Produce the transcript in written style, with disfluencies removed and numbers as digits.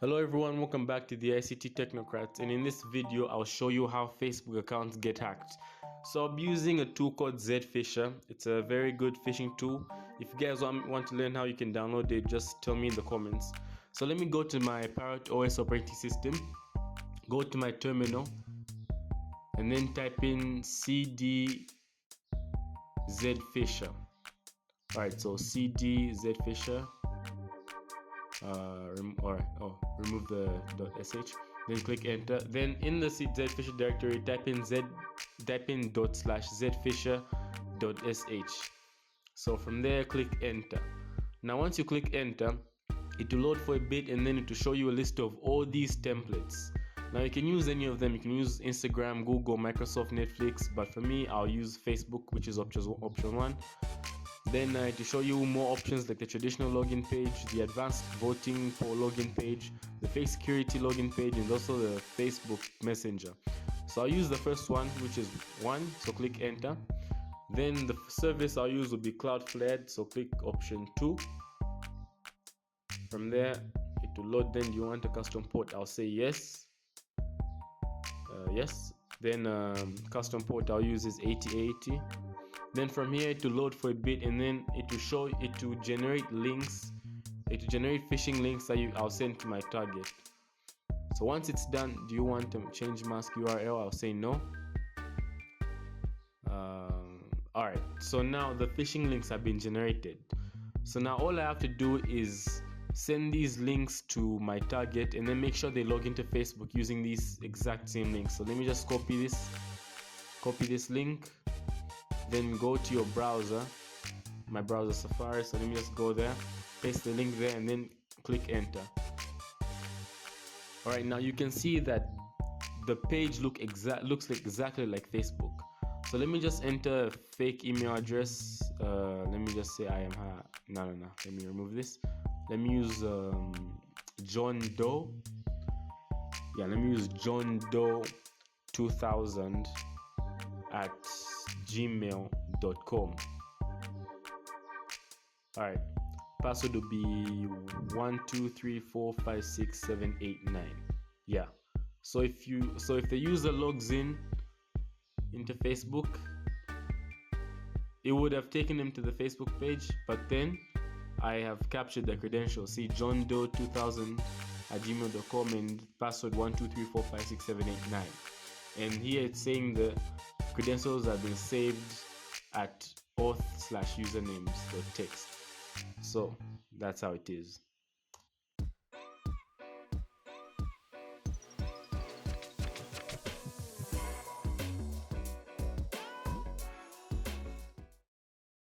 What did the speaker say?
Hello everyone, welcome back to the ICT Technocrats, and in this video I'll show you how Facebook accounts get hacked. So I'm using a tool called Zfisher. It's a very good phishing tool. If you guys want to learn how you can download it, just tell me in the comments. So let me go to my Parrot OS operating system, go to my terminal, and then type in cd Zfisher. Alright, so cd Zfisher. Remove the .sh, then click enter. Then in the Zfisher directory type in ./zfisher.sh. so from there click enter. Now once you click enter, it will load for a bit and then it will show you a list of all these templates. Now you can use any of them. You can use Instagram, Google, Microsoft, Netflix, but for me I'll use Facebook, which is option 1. Then to show you more options like the traditional login page, the advanced voting poll login page, the face security login page, and also the Facebook Messenger. So I'll use the first one, which is 1, so click enter. Then the service I'll use will be Cloudflare, so click option 2. From there it will load. Then do you want a custom port? I'll say yes. Yes. Then custom port I'll use is 8080. Then from here it will load for a bit and then it will generate links. It will generate phishing links that I'll send to my target. So once it's done, do you want to change mask URL? I'll say no. Alright, so now the phishing links have been generated. So now all I have to do is send these links to my target and then make sure they log into Facebook using these exact same links. So let me just copy this link. Then go to your browser, my browser Safari, so let me just go there, paste the link there and then click enter. Alright, now you can see that the page looks exactly like Facebook. So let me just enter a fake email address. Let me just say I am no, let me remove this. Let me use John Doe. Yeah, let me use John Doe 2000 at gmail.com. Alright, password will be 123456789. Yeah, so if the user logs into Facebook, it would have taken him to the Facebook page, but then I have captured the credentials. See, John Doe 2000 at gmail.com and password 123456789. And here it's saying the credentials have been saved at auth/usernames.txt. So that's how it is.